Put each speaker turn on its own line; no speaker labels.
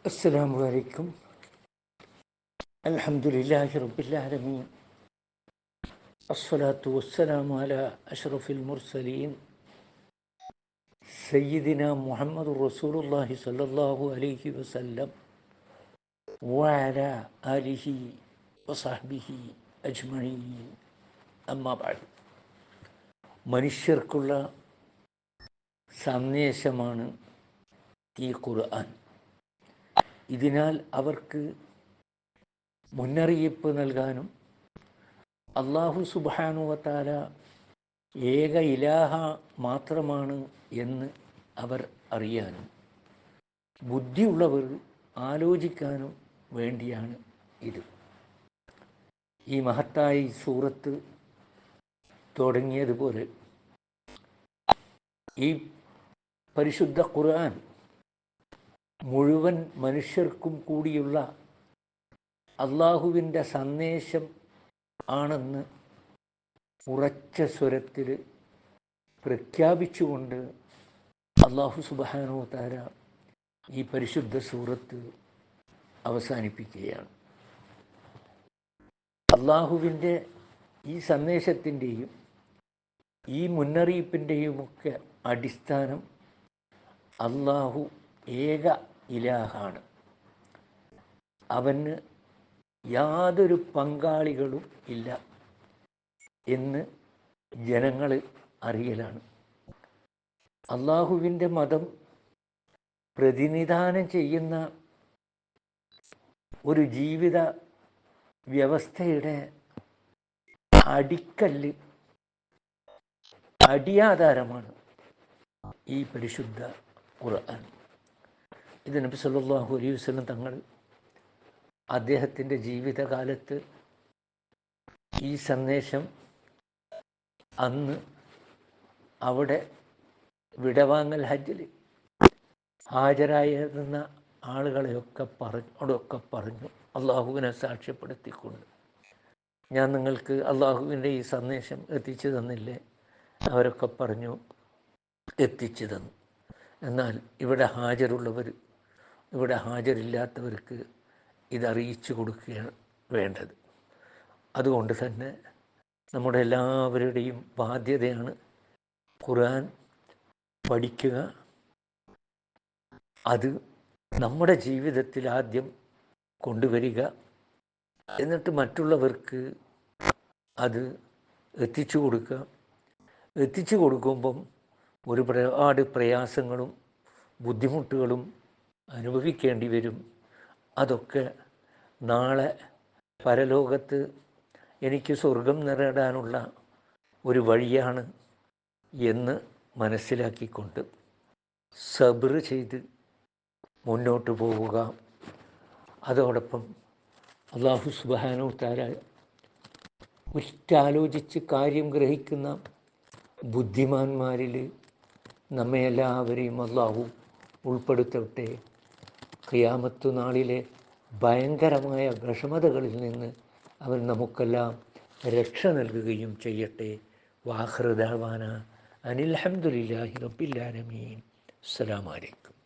അസ്സലാമു അലൈക്കും. അൽഹംദുലില്ലാഹി റബ്ബിൽ ആലമീൻ. അസ്സലാത്തു വസ്സലാമു അലാ അഷ്റഫിൽ മുർസലീൻ സയ്യിദിനാ മുഹമ്മദുർ റസൂലുള്ളാഹി സ്വല്ലല്ലാഹു അലൈഹി വസല്ലം വഅലാ ആലിഹി വസഹ്ബിഹി അജ്മഈൻ. അമ്മാ ബഅദ്. മനുഷ്യർക്കുള്ള സന്ദേശമാണ് ഈ ഖുർആൻ. ഇതിനാൽ അവർക്ക് മുന്നറിയിപ്പ് നൽകാനും അല്ലാഹു സുബ്ഹാനഹു വ തആല ഏക ഇലാഹ മാത്രമാണ് എന്ന് അവർ അറിയാനും ബുദ്ധിയുള്ളവർ ആലോചിക്കാനും വേണ്ടിയാണ് ഇത്. ഈ മഹത്തായ സൂറത്ത് തുടങ്ങിയതുപോലെ ഈ പരിശുദ്ധ ഖുർആൻ മുഴുവൻ മനുഷ്യർക്കും കൂടിയുള്ള അള്ളാഹുവിൻ്റെ സന്ദേശം ആണെന്ന് ഉറച്ച സ്വരത്തിൽ പ്രഖ്യാപിച്ചുകൊണ്ട് അള്ളാഹു സുബ്ഹാനഹു വ തആല ഈ പരിശുദ്ധ സൂറത്ത് അവസാനിപ്പിക്കുകയാണ്. അള്ളാഹുവിൻ്റെ ഈ സന്ദേശത്തിൻ്റെയും ഈ മുന്നറിയിപ്പിൻ്റെയുമൊക്കെ അടിസ്ഥാനം അള്ളാഹു ഏക ഇലാഹാണ്. അവന് യാതൊരു പങ്കാളികളും ഇല്ല എന്ന് ജനങ്ങൾ അറിയലാണ്. അള്ളാഹുവിൻ്റെ മതം പ്രതിനിധാനം ചെയ്യുന്ന ഒരു ജീവിത വ്യവസ്ഥയുടെ അടിക്കല്ല്, അടിയാധാരമാണ് ഈ പരിശുദ്ധ ഖുർആൻ. ഇത് നബി സല്ലല്ലാഹു അലൈഹി വസല്ലം തങ്ങൾ അദ്ദേഹത്തിൻ്റെ ജീവിതകാലത്ത് ഈ സന്ദേശം അന്ന് അവിടെ വിടവാങ്ങൽ ഹജ്ജിൽ ഹാജരായിരുന്ന ആളുകളെയൊക്കെ പറഞ്ഞു അള്ളാഹുവിനെ സാക്ഷ്യപ്പെടുത്തിക്കൊണ്ട്, ഞാൻ നിങ്ങൾക്ക് അള്ളാഹുവിൻ്റെ ഈ സന്ദേശം എത്തിച്ചു തന്നില്ലേ? അവരൊക്കെ പറഞ്ഞു എത്തിച്ചു തന്നു. എന്നാൽ ഇവിടെ ഹാജരുള്ളവർ, ഇവിടെ ഹാജരില്ലാത്തവർക്ക് ഇതറിയിച്ചു കൊടുക്കുകയാണ് വേണ്ടത്. അതുകൊണ്ട് തന്നെ നമ്മുടെ എല്ലാവരുടെയും ബാധ്യതയാണ് ഖുർആൻ പഠിക്കുക. അത് നമ്മുടെ ജീവിതത്തിൽ ആദ്യം കൊണ്ടുവരിക, എന്നിട്ട് മറ്റുള്ളവർക്ക് അത് എത്തിച്ചു കൊടുക്കുക. എത്തിച്ചു കൊടുക്കുമ്പം ഒരുപാട് പ്രയാസങ്ങളും ബുദ്ധിമുട്ടുകളും അനുഭവിക്കേണ്ടി വരും. അതൊക്കെ നാളെ പരലോകത്ത് എനിക്ക് സ്വർഗം നേടാനുള്ള ഒരു വഴിയാണ് എന്ന് മനസ്സിലാക്കിക്കൊണ്ട് സബ്ർ ചെയ്ത് മുന്നോട്ട് പോവുക. അതോടൊപ്പം അല്ലാഹു സുബ്ഹാനഹു വ തആല ഉറ്റാലോചിച്ച് കാര്യം ഗ്രഹിക്കുന്ന ബുദ്ധിമാന്മാരിൽ നമ്മെ എല്ലാവരെയും അല്ലാഹു ഉൾപ്പെടുത്തട്ടെ. ഖിയാമത്ത് നാളിലെ ഭയങ്കരമായ വിഷമതകളിൽ നിന്ന് അവൻ നമുക്കെല്ലാം രക്ഷ നൽകുകയും ചെയ്യട്ടെ. വാഖിറു ദഅ്വാനാ അനിൽ ഹംദുലില്ലാഹി റബ്ബിൽ ആലമീൻ. അസ്സലാമു അലൈക്കും.